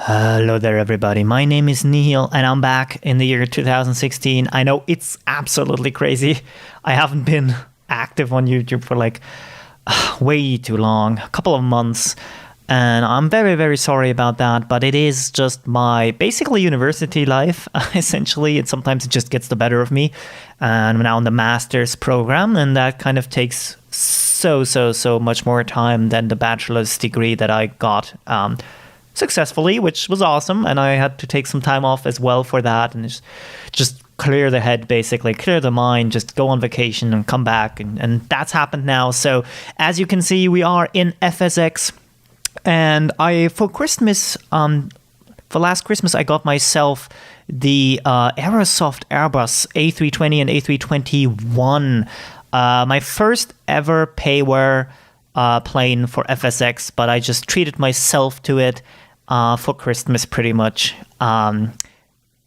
Hello there, everybody. My name is Nihil, and I'm back in the year 2016. I know it's absolutely crazy. I haven't been active on YouTube for like way too long, a couple of months, and I'm very, very sorry about that. But it is just my basically university life, essentially, and sometimes it just gets the better of me. And I'm now in the master's program, and that kind of takes so much more time than the bachelor's degree that I got successfully, which was awesome, and I had to take some time off as well for that, and just clear the head, basically clear the mind, just go on vacation and come back, and that's happened now. So as you can see, we are in FSX, and for Christmas, for last Christmas, I got myself the Aerosoft Airbus A320 and A321, my first ever payware plane for FSX, but I just treated myself to it for Christmas pretty much, and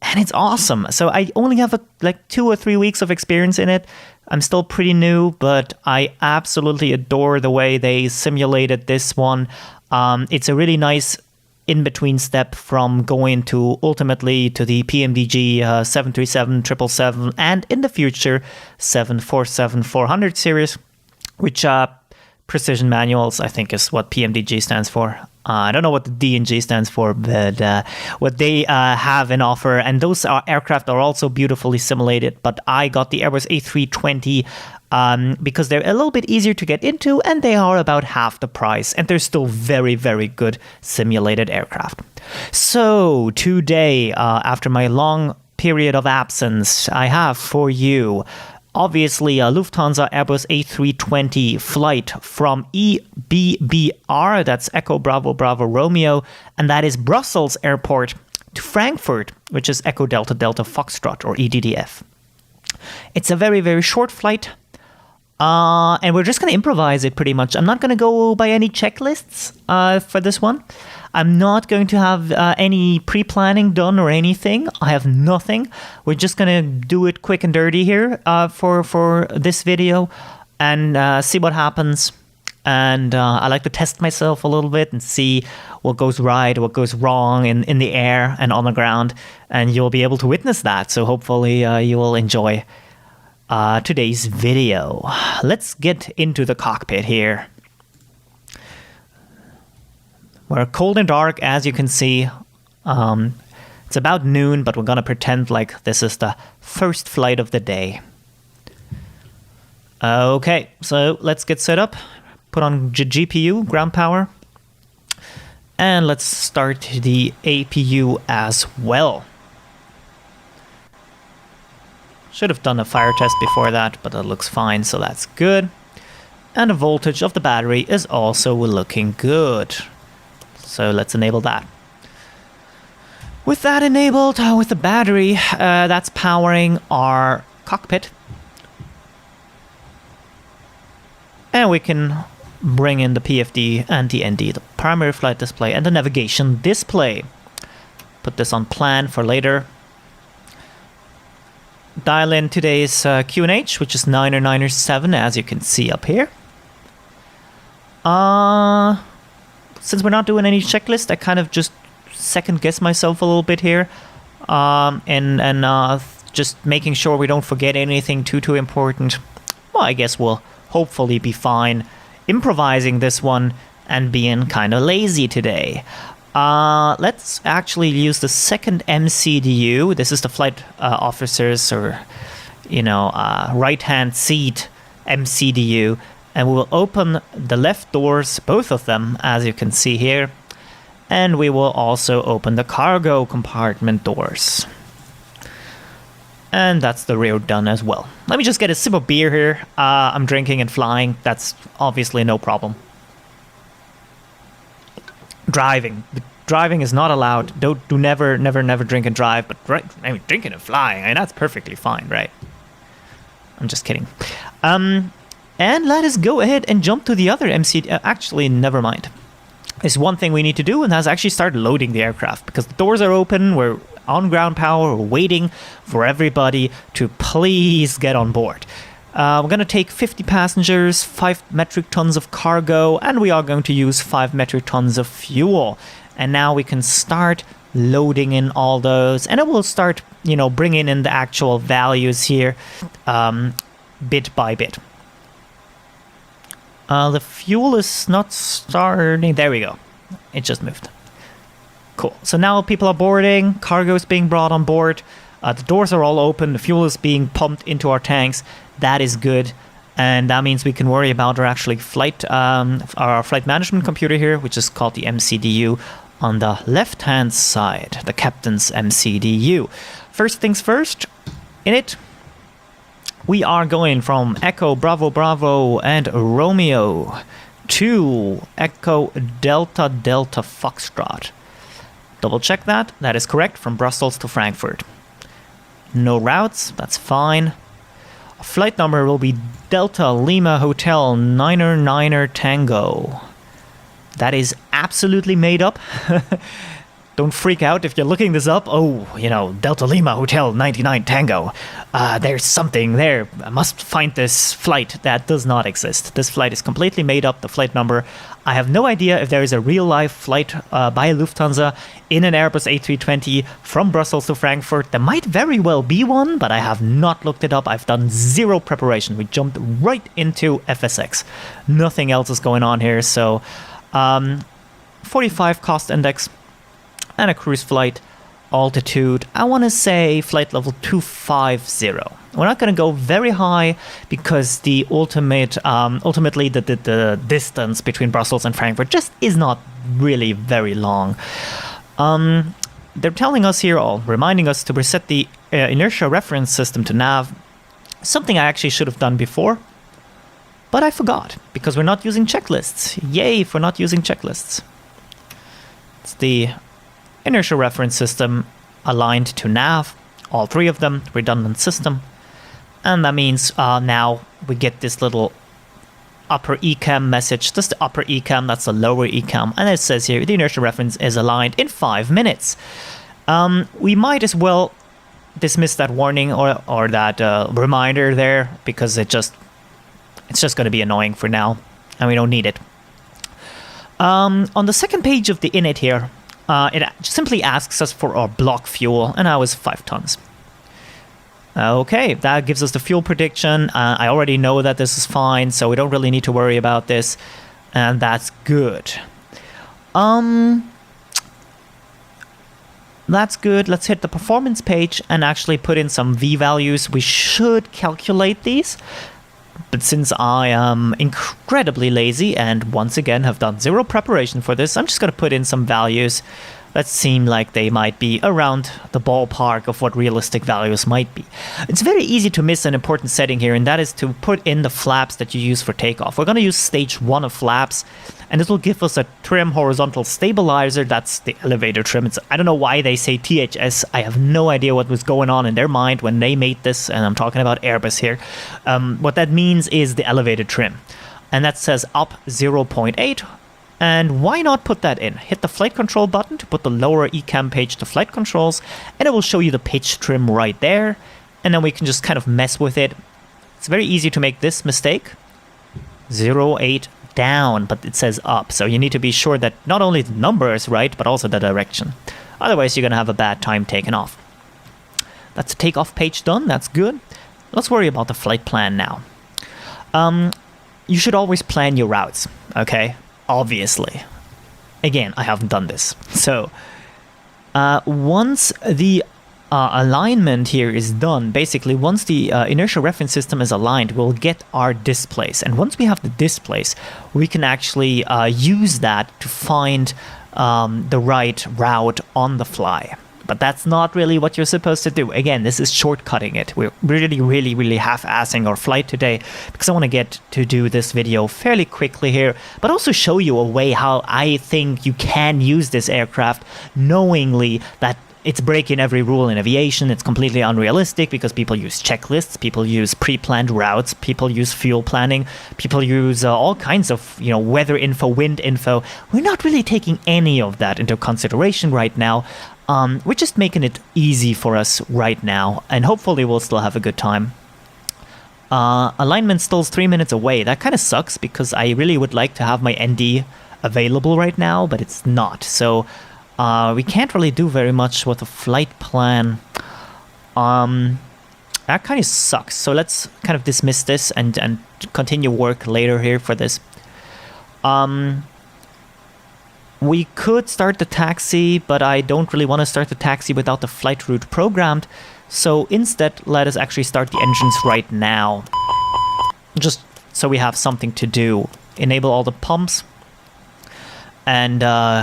it's awesome. So I only have like 2 or 3 weeks of experience in it. I'm still pretty new, but I absolutely adore the way they simulated this one. It's a really nice in-between step from going to ultimately to the PMDG 737, 777, and in the future 747-400 series, which precision manuals, I think, is what PMDG stands for. I don't know what the D and G stands for, but what they have in offer. And those aircraft are also beautifully simulated. But I got the Airbus A320 because they're a little bit easier to get into, and they are about half the price. And they're still very, very good simulated aircraft. So today, after my long period of absence, I have for you obviously a Lufthansa Airbus A320 flight from EBBR, that's Echo Bravo Bravo Romeo, and that is Brussels Airport, to Frankfurt, which is Echo Delta Delta Foxtrot, or EDDF. It's a very, very short flight, and we're just going to improvise it pretty much. I'm not going to go by any checklists for this one. I'm not going to have any pre-planning done or anything. I have nothing. We're just going to do it quick and dirty here for this video and see what happens. And I like to test myself a little bit and see what goes right, what goes wrong in the air and on the ground. And you'll be able to witness that. So hopefully you will enjoy today's video. Let's get into the cockpit here. We're cold and dark, as you can see. It's about noon, but we're going to pretend like this is the first flight of the day. Okay, so let's get set up. Put on GPU, ground power. And let's start the APU as well. Should have done a fire test before that, but that looks fine, so that's good. And the voltage of the battery is also looking good. So let's enable that. With that enabled, with the battery, that's powering our cockpit. And we can bring in the PFD and the ND, the primary flight display, and the navigation display. Put this on plan for later. Dial in today's QNH, which is 9 or 9 or 7, as you can see up here. Since we're not doing any checklist, I kind of just second guess myself a little bit here, and just making sure we don't forget anything too important. Well, I guess we'll hopefully be fine improvising this one and being kind of lazy today. Let's actually use the second MCDU. This is the flight officers, or right-hand seat MCDU. And we will open the left doors, both of them, as you can see here. And we will also open the cargo compartment doors. And that's the rear done as well. Let me just get a sip of beer here. I'm drinking and flying. That's obviously no problem. Driving. Driving is not allowed. Do never drink and drive. But drinking and flying, that's perfectly fine, right? I'm just kidding. And let us go ahead and jump to the other MC. Actually, never mind. There's one thing we need to do, and that's actually start loading the aircraft, because the doors are open. We're on ground power. We're waiting for everybody to please get on board. We're going to take 50 passengers, 5 metric tons of cargo, and we are going to use 5 metric tons of fuel. And now we can start loading in all those, and it will start, you know, bringing in the actual values here bit by bit. The fuel is not starting. There we go. It just moved. Cool. So now people are boarding. Cargo is being brought on board. The doors are all open. The fuel is being pumped into our tanks. That is good. And that means we can worry about our actually our flight management computer here, which is called the MCDU on the left-hand side, the captain's MCDU. First things first, in it, we are going from Echo, Bravo, Bravo, and Romeo to Echo, Delta, Delta, Foxtrot. Double check that. That is correct, from Brussels to Frankfurt. No routes, that's fine. Flight number will be Delta Lima Hotel 9er Tango. That is absolutely made up. Don't freak out if you're looking this up. Oh, you know, Delta Lima Hotel 99 Tango. There's something there. I must find this flight. That does not exist. This flight is completely made up, the flight number. I have no idea if there is a real-life flight by Lufthansa in an Airbus A320 from Brussels to Frankfurt. There might very well be one, but I have not looked it up. I've done zero preparation. We jumped right into FSX. Nothing else is going on here, so 45 cost index and a cruise flight altitude. I want to say flight level 250. We're not going to go very high because the ultimately the distance between Brussels and Frankfurt just is not really very long. They're telling us here, reminding us to reset the inertia reference system to nav. Something I actually should have done before, but I forgot because we're not using checklists. Yay for not using checklists. It's the inertia reference system aligned to nav, all three of them, redundant system. And that means now we get this little upper ECAM message. That's the upper ECAM, that's the lower ECAM. And it says here, the inertia reference is aligned in 5 minutes. We might as well dismiss that warning or that reminder there because it's just going to be annoying for now. And we don't need it. On the second page of the init here, it simply asks us for our block fuel, and that was 5 tons. Okay, that gives us the fuel prediction. I already know that this is fine, so we don't really need to worry about this, and that's good. That's good. Let's hit the performance page and actually put in some V values. We should calculate these, but since I am incredibly lazy and once again have done zero preparation for this, I'm just going to put in some values that seem like they might be around the ballpark of what realistic values might be. It's very easy to miss an important setting here, and that is to put in the flaps that you use for takeoff. We're going to use stage 1 of flaps, and it will give us a trim horizontal stabilizer. That's the elevator trim. I don't know why they say THS. I have no idea what was going on in their mind when they made this, and I'm talking about Airbus here. What that means is the elevator trim, and that says up 0.8. And why not put that in? Hit the flight control button to put the lower ECAM page to flight controls, and it will show you the pitch trim right there, and then we can just kind of mess with it. It's very easy to make this mistake. 0.8 down, but it says up, so you need to be sure that not only the number is right, but also the direction. Otherwise, you're going to have a bad time taking off. That's the takeoff page done. That's good. Let's worry about the flight plan now. You should always plan your routes, okay? Obviously. Again, I haven't done this. So, once the alignment here is done, basically once the inertial reference system is aligned, we'll get our displace. And once we have the displace, we can actually use that to find the right route on the fly. But that's not really what you're supposed to do. Again, this is shortcutting it. We're really half-assing our flight today because I want to get to do this video fairly quickly here, but also show you a way how I think you can use this aircraft knowingly that it's breaking every rule in aviation. It's completely unrealistic because people use checklists, people use pre-planned routes, people use fuel planning, people use all kinds of, weather info, wind info. We're not really taking any of that into consideration right now. We're just making it easy for us right now, and hopefully we'll still have a good time. Alignment still is 3 minutes away. That kind of sucks because I really would like to have my ND available right now, but it's not. So we can't really do very much with a flight plan. That kind of sucks. So let's kind of dismiss this and continue work later here for this. We could start the taxi, but I don't really want to start the taxi without the flight route programmed. So instead, let us actually start the engines right now. Just so we have something to do. Enable all the pumps. And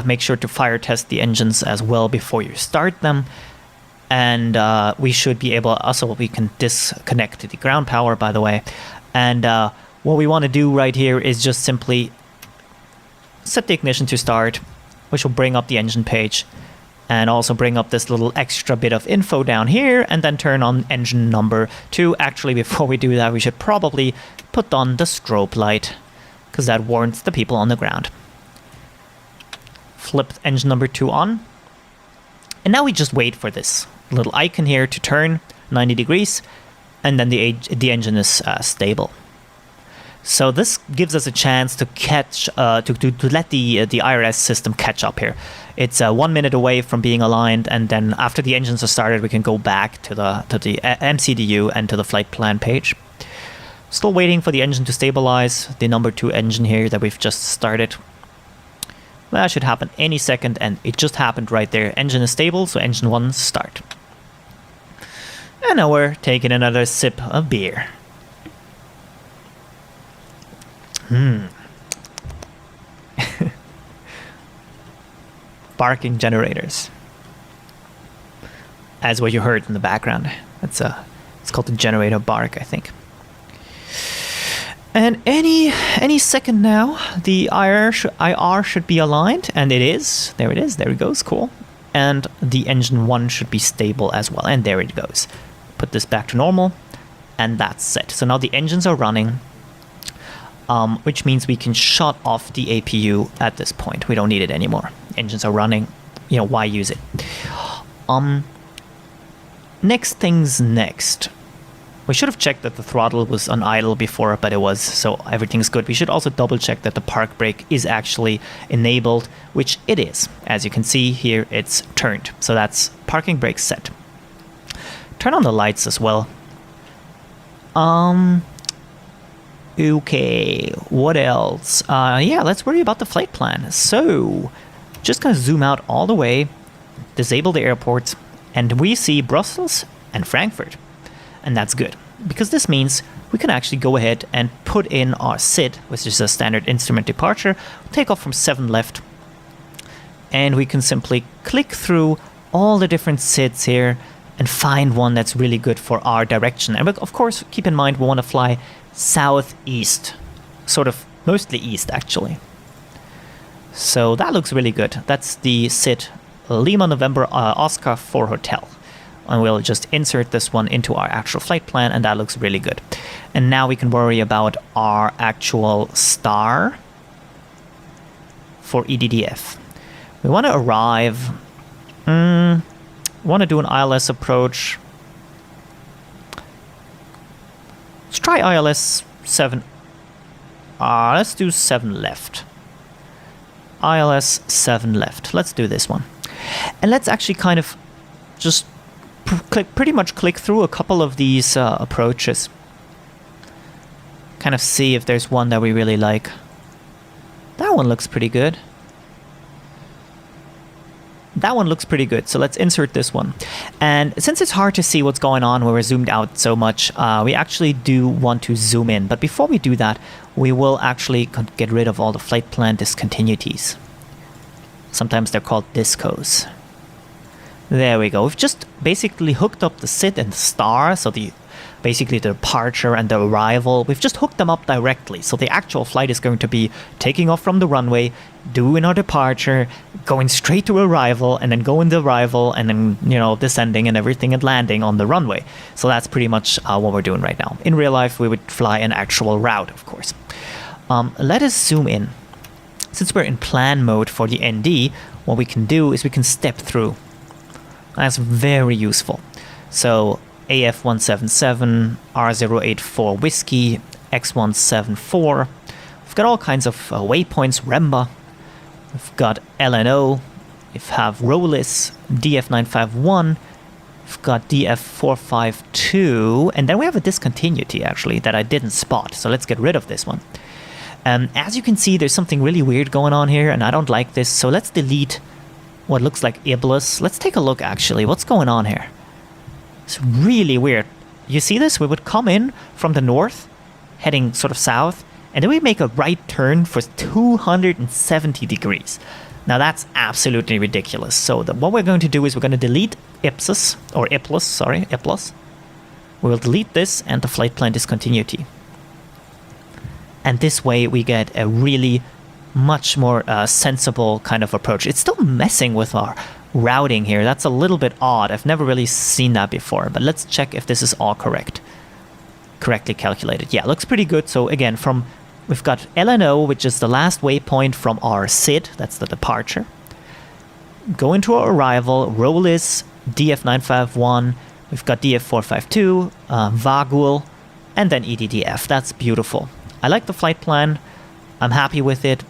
make sure to fire test the engines as well before you start them. And we should be able... Also, we can disconnect the ground power, by the way. And what we want to do right here is just simply set the ignition to start, which will bring up the engine page. And also bring up this little extra bit of info down here. And then turn on engine number 2. Actually, before we do that, we should probably put on the strobe light, because that warns the people on the ground. Flip engine number 2 on. And now we just wait for this little icon here to turn 90 degrees. And then the engine is stable. So this gives us a chance to catch, to let the IRS system catch up here. It's 1 minute away from being aligned, and then after the engines are started, we can go back to the MCDU and to the flight plan page. Still waiting for the engine to stabilize, the number 2 engine here that we've just started. That should happen any second, and it just happened right there. Engine is stable, so engine 1 start. And now we're taking another sip of beer. Barking generators. As what you heard in the background. It's called the generator bark, I think. And any second now, the IR should be aligned, and it is. There it is. There it goes. Cool. And the engine 1 should be stable as well, and there it goes. Put this back to normal, and that's set. So now the engines are running. Which means we can shut off the APU at this point. We don't need it anymore. Engines are running. You know, why use it? Next things next. We should have checked that the throttle was on idle before, but it was, so everything's good. We should also double check that the park brake is actually enabled, which it is. As you can see here, it's turned. So that's parking brake set. Turn on the lights as well. Okay, what else? Yeah, let's worry about the flight plan. So, just gonna zoom out all the way, disable the airports, and we see Brussels and Frankfurt. And that's good, because this means we can actually go ahead and put in our SID, which is a standard instrument departure, take off from 7 left, and we can simply click through all the different SIDs here and find one that's really good for our direction. And of course, keep in mind we want to fly southeast, sort of mostly east actually. So that looks really good. That's the SID Lima November Oscar 4 Hotel. And we'll just insert this one into our actual flight plan, and that looks really good. And now we can worry about our actual star for EDDF. We want to arrive. We want to do an ILS approach. Let's try ILS 7. Let's do 7 left. ILS 7 left. Let's do this one. And let's actually kind of just pretty much click through a couple of these approaches. Kind of see if there's one that we really like. That one looks pretty good. That one looks pretty good, so let's insert this one. And since it's hard to see what's going on when we're zoomed out so much, we actually do want to zoom in. But before we do that, we will actually get rid of all the flight plan discontinuities. Sometimes they're called discos. There we go. We've just basically hooked up the SID and the star, so basically the departure and the arrival. We've just hooked them up directly, so the actual flight is going to be taking off from the runway, doing our departure, going straight to arrival, and then going to arrival, and then, you know, descending and everything and landing on the runway. So that's pretty much what we're doing right now. In real life, we would fly an actual route, of course. Let us zoom in. Since we're in plan mode for the ND, what we can do is we can step through. That's very useful. So AF177, R084 Whiskey, X174. We've got all kinds of waypoints, Remba. We've got LNO. We have Rollis, DF951. We've got DF452. And then we have a discontinuity, actually, that I didn't spot. So let's get rid of this one. As you can see, there's something really weird going on here, and I don't like this. So let's delete what looks like IBLUS. Let's take a look, actually. What's going on here? It's really weird. You see this? We would come in from the north, heading sort of south, and then we make a right turn for 270 degrees. Now that's absolutely ridiculous. So what we're going to do is we're going to delete IPSUS, or IPLUS, sorry, IPLUS. We will delete this and the flight plan discontinuity. And this way we get a really much more sensible kind of approach. It's still messing with our routing here. That's a little bit odd. I've never really seen that before, but let's check if this is all correctly calculated. Yeah, looks pretty good. So again, we've got LNO, which is the last waypoint from our SID, that's the departure. Go into our arrival, Rollis, DF951, we've got DF452, Vagul, and then EDDF. That's beautiful. I like the flight plan. I'm happy with it.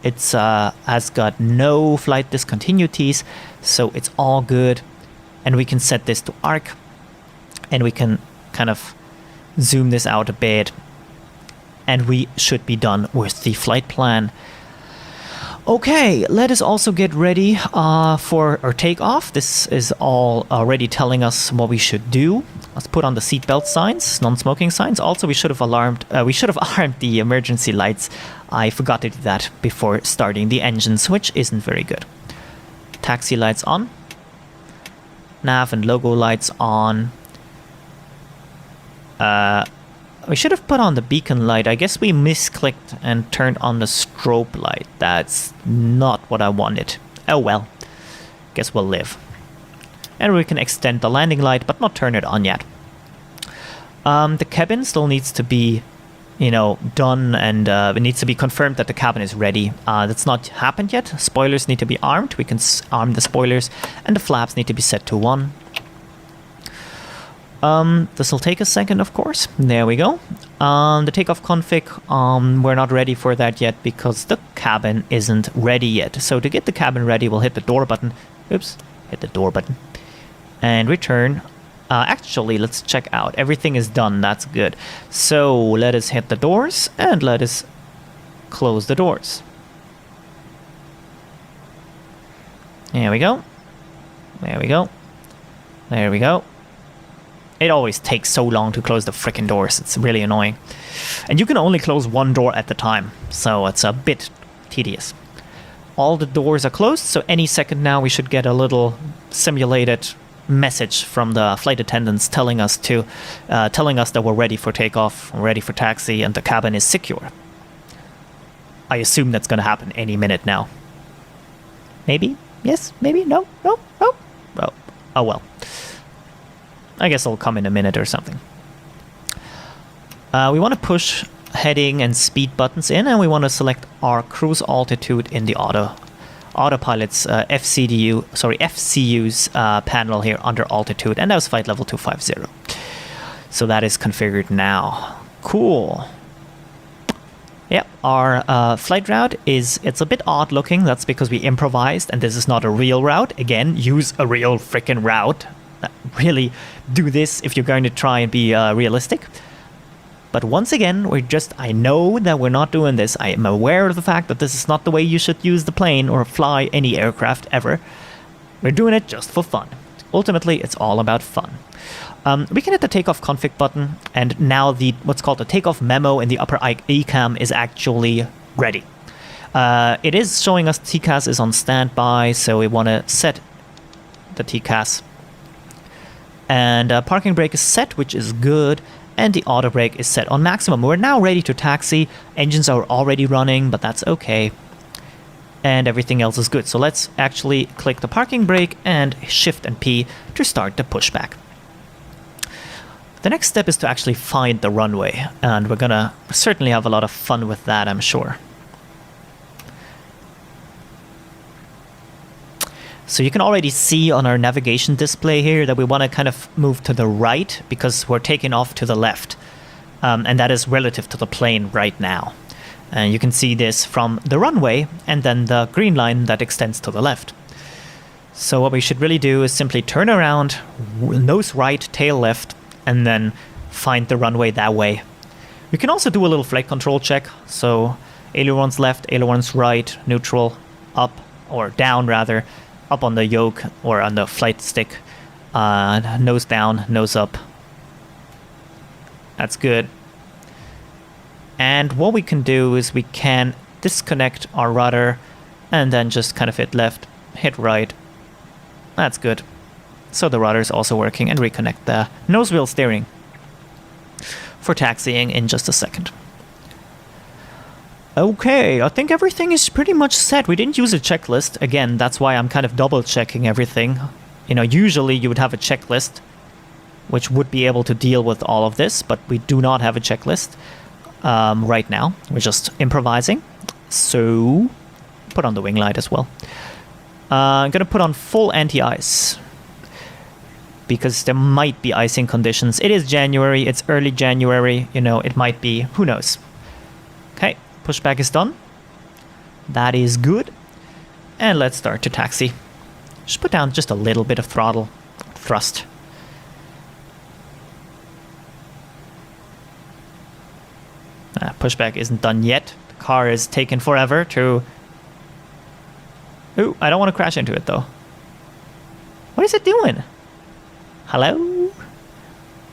It's has got no flight discontinuities, so it's all good. And we can set this to arc, and we can kind of zoom this out a bit, and we should be done with the flight plan. Okay, let us also get ready for our takeoff. This is all already telling us what we should do. Let's put on the seatbelt signs, non-smoking signs. Also, we should have armed the emergency lights. I forgot to do that before starting the engines, which isn't very good. Taxi lights on. Nav and logo lights on. We should have put on the beacon light. I guess we misclicked and turned on the strobe light. That's not what I wanted. Oh well. Guess we'll live. And we can extend the landing light, but not turn it on yet. The cabin still needs to be, done, and it needs to be confirmed that the cabin is ready. That's not happened yet. Spoilers need to be armed. We can arm the spoilers, and the flaps need to be set to 1. This will take a second, of course. There we go. The takeoff config, we're not ready for that yet because the cabin isn't ready yet. So to get the cabin ready, we'll hit the door button. Oops, hit the door button. And return. Actually, let's check out. Everything is done. That's good. So let us hit the doors and let us close the doors. There we go. There we go. There we go. It always takes so long to close the frickin' doors. It's really annoying. And you can only close one door at a time, so it's a bit tedious. All the doors are closed, so any second now we should get a little simulated message from the flight attendants telling us that we're ready for takeoff, we're ready for taxi, and the cabin is secure. I assume that's going to happen any minute now. Maybe? Yes? Maybe? No? No? No? Oh well. I guess it'll come in a minute or something. We want to push heading and speed buttons in, and we want to select our cruise altitude in the autopilot's FCU's panel here under altitude, and that was flight level 250. So that is configured now. Cool. Yep, our flight route it's a bit odd looking. That's because we improvised, and this is not a real route. Again, use a real freaking route. Really do this if you're going to try and be realistic. But once again, I know that we're not doing this. I am aware of the fact that this is not the way you should use the plane or fly any aircraft ever. We're doing it just for fun. Ultimately, it's all about fun. We can hit the takeoff config button, and now what's called the takeoff memo in the upper ECAM is actually ready. It is showing us TCAS is on standby, so we want to set the TCAS. And parking brake is set, which is good, and the auto brake is set on maximum. We're now ready to taxi. Engines are already running, but that's okay. And everything else is good. So let's actually click the parking brake and Shift and P to start the pushback. The next step is to actually find the runway, and we're gonna certainly have a lot of fun with that, I'm sure. So you can already see on our navigation display here that we want to kind of move to the right because we're taking off to the left. And that is relative to the plane right now. And you can see this from the runway and then the green line that extends to the left. So what we should really do is simply turn around, nose right, tail left, and then find the runway that way. We can also do a little flight control check. So ailerons left, ailerons right, neutral, up, or down rather, up on the yoke or on the flight stick. Nose down, nose up. That's good. And what we can do is we can disconnect our rudder and then just kind of hit left, hit right. That's good. So the rudder is also working, and reconnect the nose wheel steering for taxiing in just a second. Okay, I think everything is pretty much set. We didn't use a checklist. Again, that's why I'm kind of double checking everything. You know, usually you would have a checklist which would be able to deal with all of this, but we do not have a checklist. Right now, we're just improvising. So, put on the wing light as well. I'm gonna put on full anti-ice because there might be icing conditions. It is January, it's early January, you know, it might be, who knows. Okay, pushback is done. That is good. And let's start to taxi. Just put down just a little bit of throttle, thrust. Pushback isn't done yet. The car is taking forever to... Ooh, I don't want to crash into it though. What is it doing? Hello?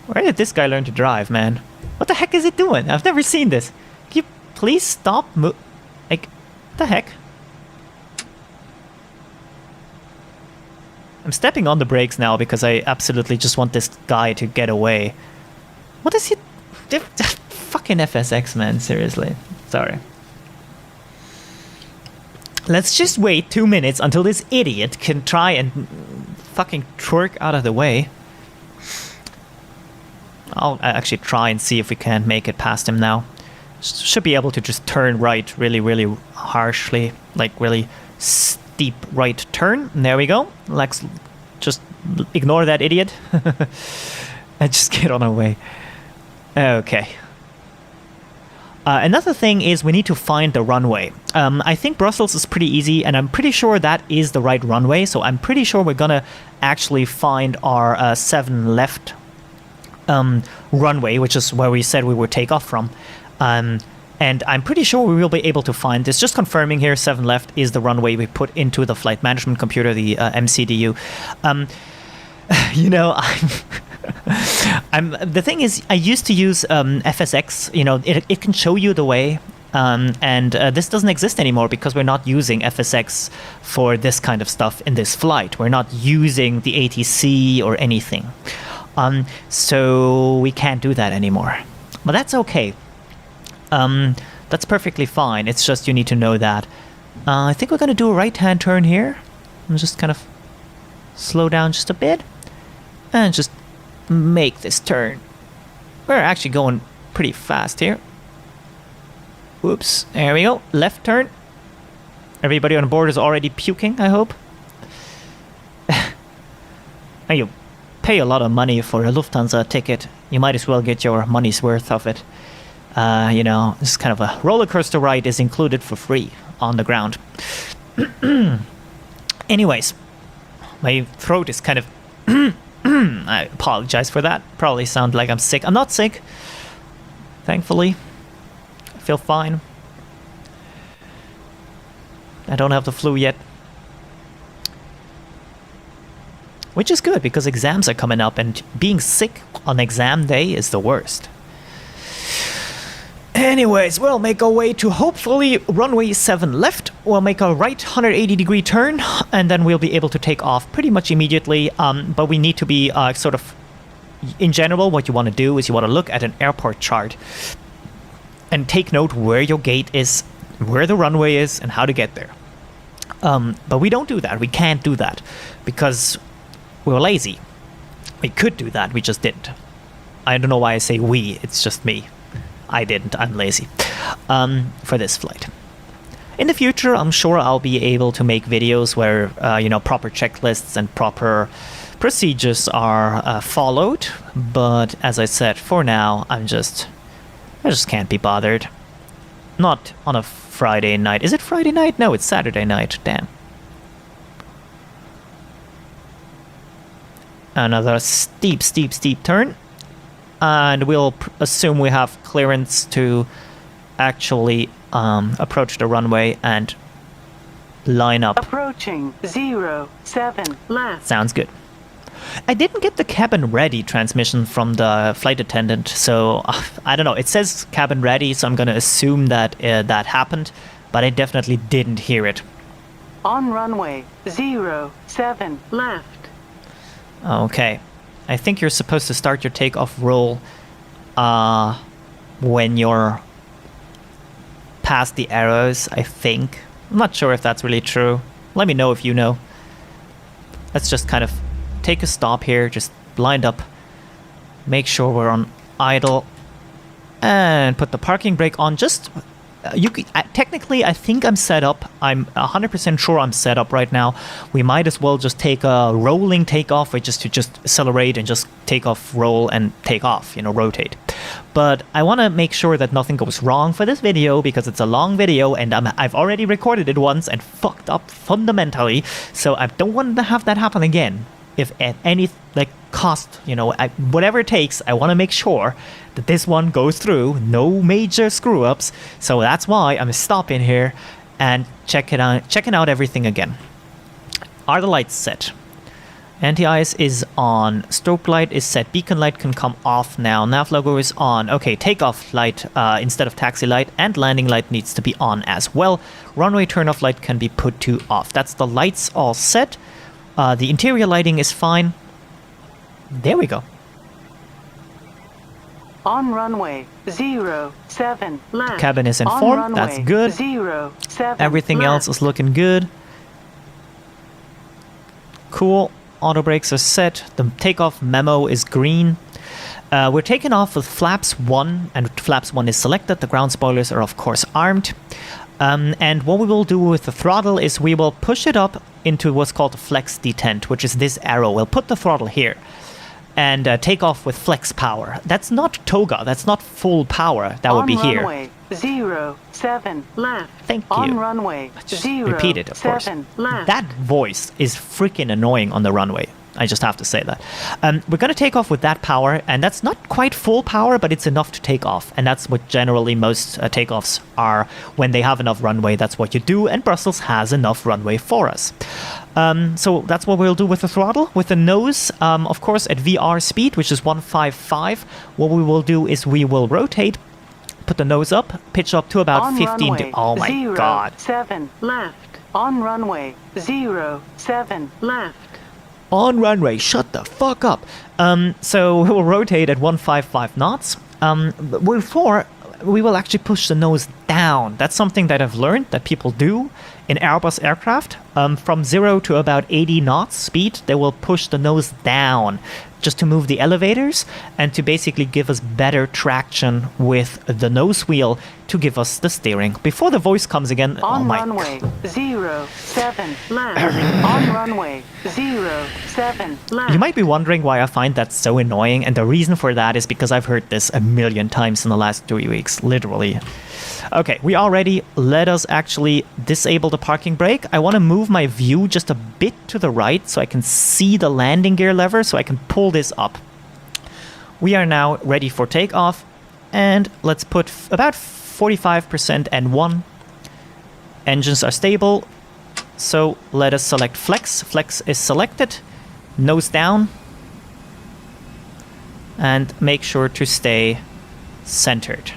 Where did this guy learn to drive, man? What the heck is it doing? I've never seen this. Can you please stop like, what the heck? I'm stepping on the brakes now because I absolutely just want this guy to get away. What is he... Fucking FSX, man, seriously. Sorry. Let's just wait 2 minutes until this idiot can try and fucking twerk out of the way. I'll actually try and see if we can make it past him now. Should be able to just turn right really, really harshly. Like really steep right turn. There we go. Let's just ignore that idiot. And just get on our way. Okay. Another thing is we need to find the runway. I think Brussels is pretty easy, and I'm pretty sure that is the right runway, so I'm pretty sure we're gonna actually find our 7 left runway, which is where we said we would take off from. And I'm pretty sure we will be able to find this. Just confirming here, 7 left is the runway we put into the flight management computer, the MCDU. You know, the thing is, I used to use FSX. You know, it can show you the way, and this doesn't exist anymore because we're not using FSX for this kind of stuff in this flight. We're not using the ATC or anything, so we can't do that anymore. But that's okay. That's perfectly fine. It's just you need to know that. I think we're gonna do a right-hand turn here. I'm just kind of slow down just a bit and just make this turn. We're actually going pretty fast here. Whoops, there we go. Left turn. Everybody on board is already puking, I hope. Now you pay a lot of money for a Lufthansa ticket. You might as well get your money's worth of it. You know, this kind of a roller coaster ride is included for free on the ground. Anyways, my throat is kind of... I apologize for that. Probably sound like I'm sick. I'm not sick. Thankfully. I feel fine. I don't have the flu yet. Which is good because exams are coming up and being sick on exam day is the worst. Anyways, we'll make our way to hopefully runway 7 left. We'll make a right 180-degree turn, and then we'll be able to take off pretty much immediately. But we need to be sort of... In general, what you want to do is you want to look at an airport chart and take note where your gate is, where the runway is, and how to get there. But we don't do that. We can't do that because we're lazy. We could do that. We just didn't. I don't know why I say we. It's just me. I didn't. I'm lazy. For this flight. In the future, I'm sure I'll be able to make videos where, you know, proper checklists and proper procedures are followed. But as I said, for now, I just can't be bothered. Not on a Friday night. Is it Friday night? No, it's Saturday night. Damn. Another steep turn. And we'll assume we have clearance to actually approach the runway and line up. Approaching 07 left. Sounds good. I didn't get the cabin ready transmission from the flight attendant, so I don't know. It says cabin ready, so I'm going to assume that that happened, but I definitely didn't hear it. On runway 07 left. Okay. I think you're supposed to start your takeoff roll when you're past the arrows, I think. I'm not sure if that's really true. Let me know if you know. Let's just kind of take a stop here, just lined up. Make sure we're on idle. And put the parking brake on. Just... technically, I think I'm set up. I'm 100% sure I'm set up right now. We might as well just take a rolling takeoff, which is to just accelerate and just take off, roll, and take off, rotate. But I want to make sure that nothing goes wrong for this video because it's a long video and I've already recorded it once and fucked up fundamentally. So I don't want to have that happen again. If at any cost, whatever it takes, I want to make sure that this one goes through, no major screw ups. So that's why I'm stopping here and checking out everything again. Are the lights set? Anti-ice is on, strobe light is set, beacon light can come off now, nav logo is on. Okay, takeoff light instead of taxi light, and landing light needs to be on as well. Runway turn-off light can be put to off. That's the lights all set. The interior lighting is fine. There we go. On runway 07 left. Cabin is informed. That's good. 07 Everything left. else is looking good. Cool. Auto brakes are set. The takeoff memo is green. We're taking off with flaps 1, and flaps 1 is selected. The ground spoilers are of course armed. And what we will do with the throttle is we will push it up into what's called flex detent, which is this arrow. We'll put the throttle here and take off with flex power. That's not toga. That's not full power. That would be here. On runway 07 left. Thank you. On runway Just repeat it, of course. 07 left. That voice is freaking annoying on the runway. I just have to say that. We're going to take off with that power, and that's not quite full power, but it's enough to take off. And that's what generally most takeoffs are. When they have enough runway, that's what you do, and Brussels has enough runway for us. So that's what we'll do with the throttle. With the nose, of course, at VR speed, which is 155, what we will do is we will rotate, put the nose up, pitch up to about on 15 runway to... Oh my god. 07 left. On runway 07 left. On runway, shut the fuck up. So we will rotate at 155 knots. Before, we will actually push the nose down. That's something that I've learned that people do in Airbus aircraft. From 0 to about 80 knots speed, they will push the nose down just to move the elevators and to basically give us better traction with the nose wheel to give us the steering. Before the voice comes again, on oh my runway 07 left. On runway 07 left. You might be wondering why I find that so annoying, and the reason for that is because I've heard this a million times in the last 3 weeks, literally. Okay, we are ready. Let us actually disable the parking brake. I want to move my view just a bit to the right so I can see the landing gear lever so I can pull this up. We are now ready for takeoff, and let's put about 45% N1. Engines are stable, so let us select flex. Flex is selected. Nose down. And make sure to stay centered.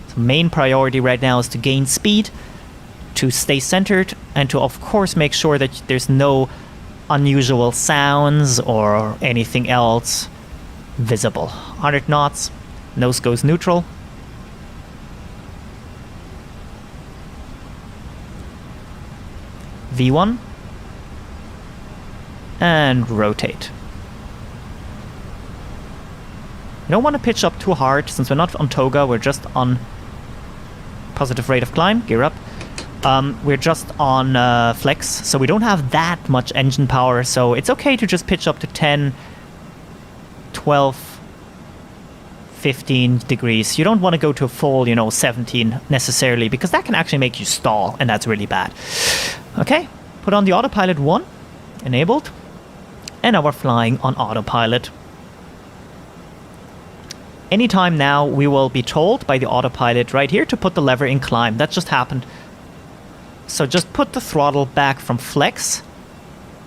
So main priority right now is to gain speed, to stay centered, and to of course make sure that there's no unusual sounds or anything else visible. 100 knots, nose goes neutral. V1 and rotate. You don't want to pitch up too hard since we're not on toga, we're just on positive rate of climb, gear up. We're just on flex, so we don't have that much engine power, so it's okay to just pitch up to 10, 12, 15 degrees. You don't want to go to a full, 17 necessarily, because that can actually make you stall, and that's really bad. Okay, put on the autopilot 1, enabled, and now we're flying on autopilot. Anytime now, we will be told by the autopilot right here to put the lever in climb. That just happened. So just put the throttle back from flex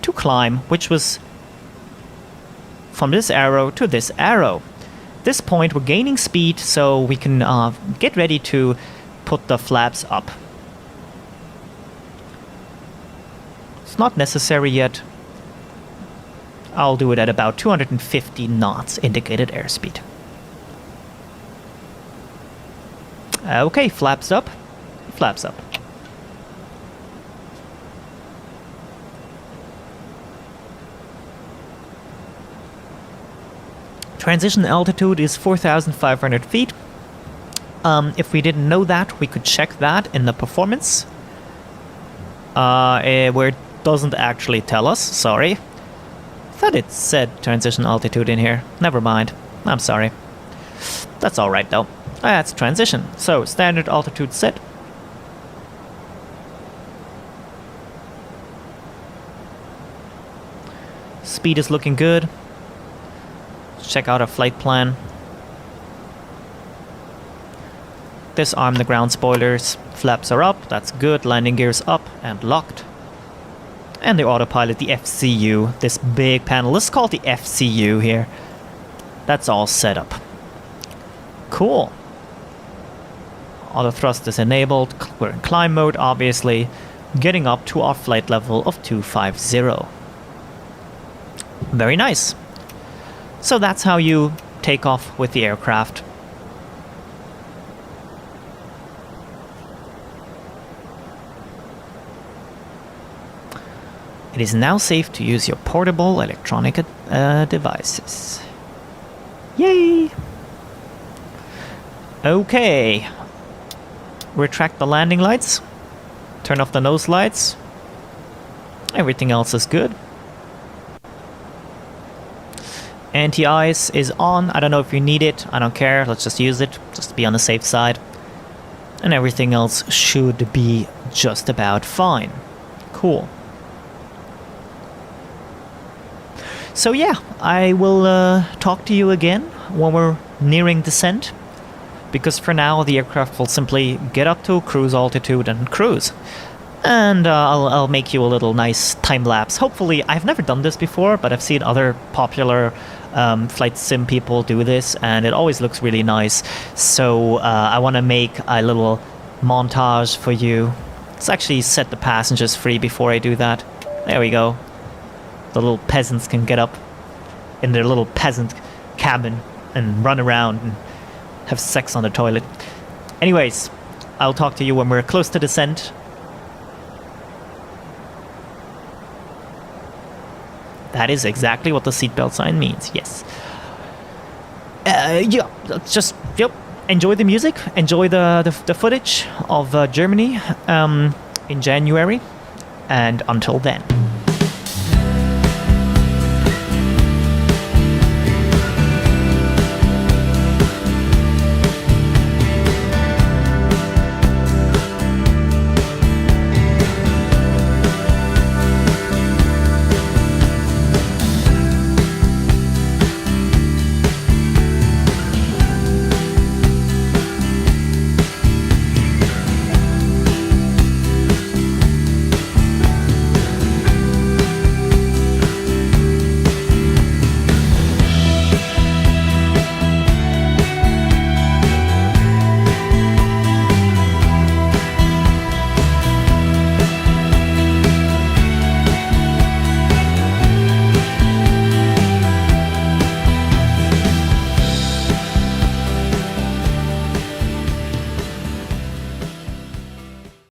to climb, which was from this arrow to this arrow. This point, we're gaining speed, so we can get ready to put the flaps up. It's not necessary yet. I'll do it at about 250 knots indicated airspeed. Okay, flaps up, flaps up. Transition altitude is 4,500 feet. If we didn't know that, we could check that in the performance. Where it doesn't actually tell us, sorry. Thought it said transition altitude in here. Never mind, I'm sorry. That's alright though. That's transition. So, standard altitude set. Speed is looking good. Check out our flight plan. Disarm the ground spoilers. Flaps are up, that's good. Landing gears up and locked. And the autopilot, the FCU, this big panel. Let's call it the FCU here. That's all set up. Cool. Auto thrust is enabled. We're in climb mode, obviously. Getting up to our flight level of 250. Very nice. So that's how you take off with the aircraft. It is now safe to use your portable electronic devices. Yay! Okay. Retract the landing lights. Turn off the nose lights. Everything else is good. Anti-ice is on. I don't know if you need it. I don't care. Let's just use it. Just to be on the safe side. And everything else should be just about fine. Cool. So yeah, I will talk to you again when we're nearing descent. Because for now, the aircraft will simply get up to cruise altitude and cruise. And I'll make you a little nice time lapse. Hopefully, I've never done this before, but I've seen other popular flight sim people do this, and it always looks really nice. So I want to make a little montage for you. Let's actually set the passengers free before I do that. There we go. The little peasants can get up in their little peasant cabin and run around and have sex on the toilet. Anyways, I'll talk to you when we're close to descent. That is exactly what the seatbelt sign means, yes. Yeah, just enjoy the music, enjoy the footage of Germany in January, and until then.